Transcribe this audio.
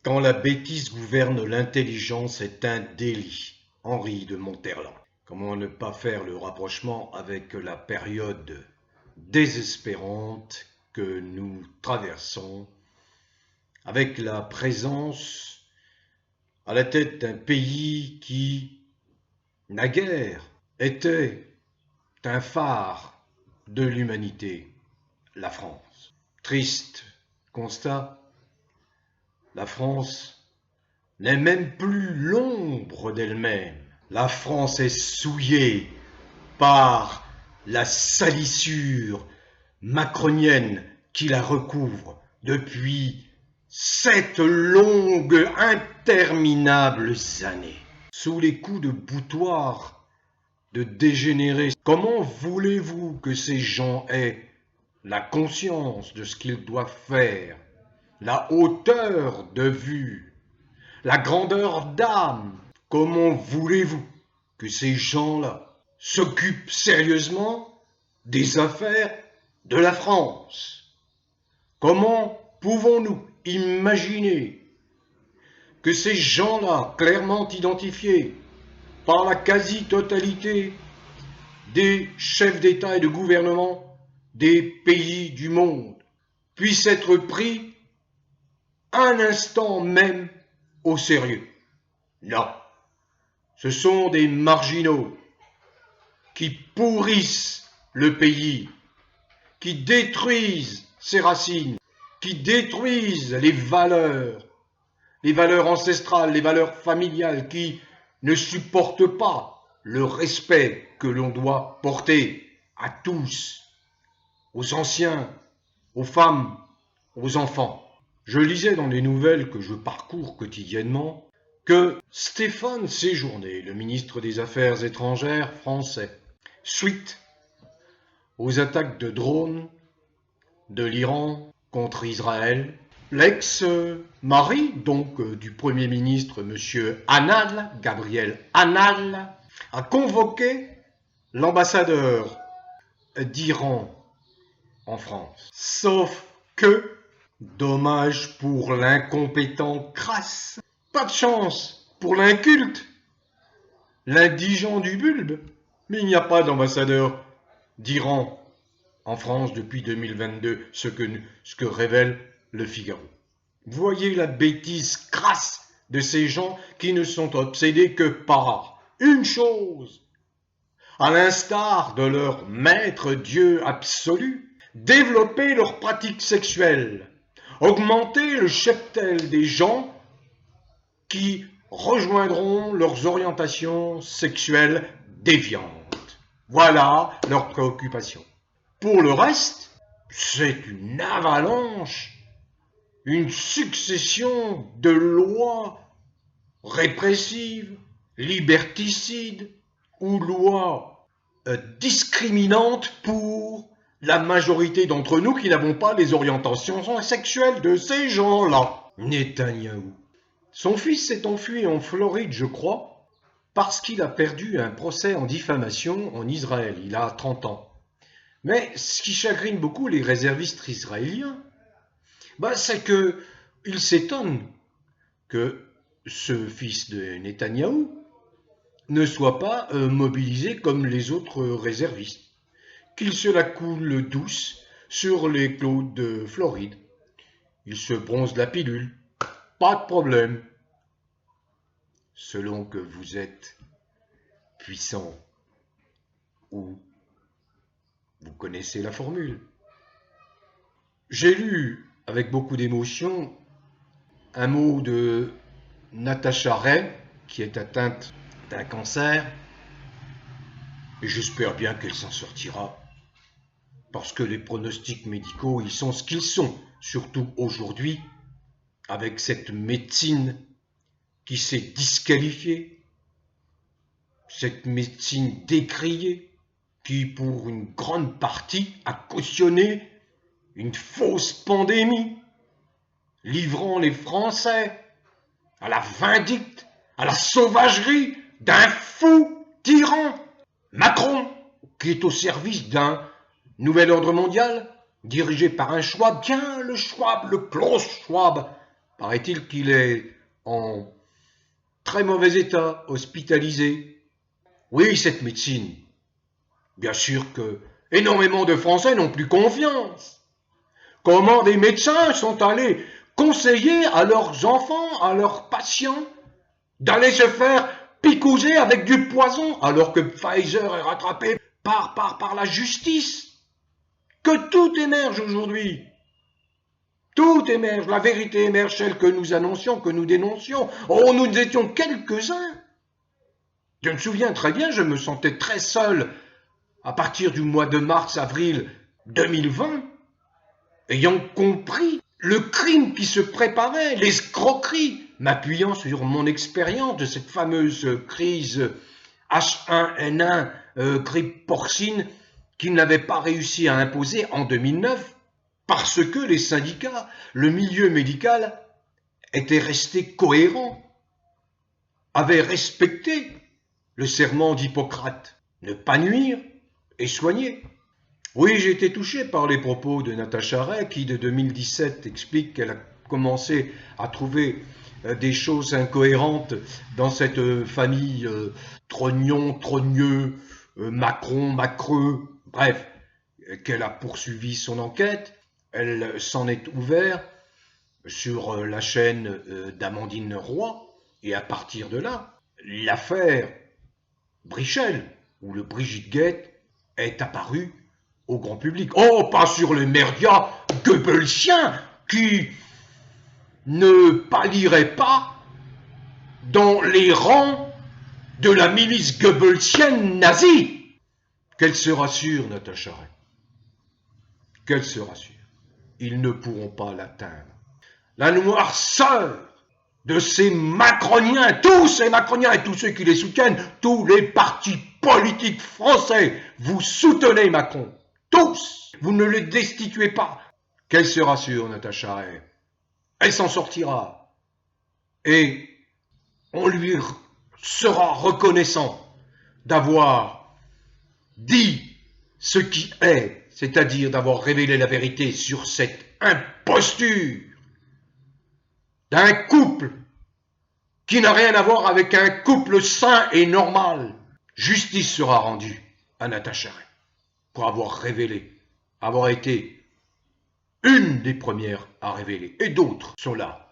Quand la bêtise gouverne l'intelligence est un délit. Henri de Monterland. Comment ne pas faire le rapprochement avec la période désespérante que nous traversons, avec la présence à la tête d'un pays qui, naguère, était un phare de l'humanité, la France. Triste constat, la France n'est même plus l'ombre d'elle-même. La France est souillée par la salissure macronienne qui la recouvre depuis 7 longues, interminables années. Sous les coups de boutoir de dégénérés, comment voulez-vous que ces gens aient la conscience de ce qu'ils doivent faire, la hauteur de vue, la grandeur d'âme? Comment voulez-vous que ces gens-là s'occupent sérieusement des affaires de la France? Comment pouvons-nous imaginer que ces gens-là, clairement identifiés par la quasi-totalité des chefs d'État et de gouvernement des pays du monde, puissent être pris un instant même au sérieux? Non, ce sont des marginaux qui pourrissent le pays, qui détruisent ses racines, qui détruisent les valeurs ancestrales, les valeurs familiales, qui ne supportent pas le respect que l'on doit porter à tous, aux anciens, aux femmes, aux enfants. Je lisais dans les nouvelles que je parcours quotidiennement que Stéphane Séjourné, le ministre des Affaires étrangères français, suite aux attaques de drones de l'Iran contre Israël, l'ex-mari donc du Premier ministre, M. Annal, Gabriel Annal, a convoqué l'ambassadeur d'Iran en France. Sauf que, dommage pour l'incompétent crasse, pas de chance pour l'inculte, l'indigent du bulbe, mais il n'y a pas d'ambassadeur d'Iran en France depuis 2022, ce que révèle le Figaro. Voyez la bêtise crasse de ces gens qui ne sont obsédés que par une chose, à l'instar de leur maître Dieu absolu, développer leurs pratiques sexuelles, augmenter le cheptel des gens qui rejoindront leurs orientations sexuelles déviantes. Voilà leur préoccupation. Pour le reste, c'est une avalanche, une succession de lois répressives, liberticides ou lois discriminantes pour la majorité d'entre nous qui n'avons pas les orientations sexuelles de ces gens-là. Netanyahou. Son fils s'est enfui en Floride, je crois, parce qu'il a perdu un procès en diffamation en Israël. Il a 30 ans. Mais ce qui chagrine beaucoup les réservistes israéliens, c'est qu'ils s'étonnent que ce fils de Netanyahou ne soit pas mobilisé comme les autres réservistes, qu'il se la coule douce sur les clos de Floride. Il se bronze la pilule, pas de problème, selon que vous êtes puissant ou vous connaissez la formule. J'ai lu avec beaucoup d'émotion un mot de Natacha Ray, qui est atteinte d'un cancer, et j'espère bien qu'elle s'en sortira, parce que les pronostics médicaux, ils sont ce qu'ils sont, surtout aujourd'hui, avec cette médecine qui s'est disqualifiée, cette médecine décriée, qui pour une grande partie a cautionné une fausse pandémie, livrant les Français à la vindicte, à la sauvagerie d'un fou tyran, Macron, qui est au service d'un nouvel ordre mondial dirigé par un Schwab, bien le Schwab, le Klaus Schwab, Paraît-il qu'il est en très mauvais état, hospitalisé. Oui, cette médecine. Bien sûr que énormément de Français n'ont plus confiance. Comment des médecins sont allés conseiller à leurs enfants, à leurs patients, d'aller se faire picouser avec du poison, alors que Pfizer est rattrapé par la justice. Que tout émerge aujourd'hui. Tout émerge, la vérité émerge, celle que nous annoncions, que nous dénoncions. Oh, nous étions quelques-uns. Je me souviens très bien, je me sentais très seul à partir du mois de mars-avril 2020, ayant compris le crime qui se préparait, l'escroquerie, m'appuyant sur mon expérience de cette fameuse crise H1N1, grippe porcine, qu'ils n'avaient pas réussi à imposer en 2009, parce que les syndicats, le milieu médical, étaient restés cohérents, avaient respecté le serment d'Hippocrate, ne pas nuire et soigner. Oui, j'ai été touché par les propos de Natacha Ray, qui de 2017 explique qu'elle a commencé à trouver des choses incohérentes dans cette famille Trognon, Trogneux, Macron, Macreux, bref, qu'elle a poursuivi son enquête. Elle s'en est ouverte sur la chaîne d'Amandine Roy, et à partir de là, l'affaire Brichel, ou le Brigitte Gate, est apparue au grand public. Oh, pas sur les médias goebbelsiens qui ne pâliraient pas dans les rangs de la milice goebbelsienne nazie. Qu'elle se rassure, Natacha Ray. Qu'elle se rassure. Ils ne pourront pas l'atteindre. La noirceur de ces macroniens, tous ces macroniens et tous ceux qui les soutiennent, tous les partis politiques français, vous soutenez Macron. Tous. Vous ne le destituez pas. Qu'elle se rassure, Natacha Ray. Elle s'en sortira. Et on lui sera reconnaissant d'avoir dit ce qui est, c'est-à-dire d'avoir révélé la vérité sur cette imposture d'un couple qui n'a rien à voir avec un couple sain et normal. Justice sera rendue à Natacha Ray pour avoir révélé, avoir été une des premières à révéler. Et d'autres sont là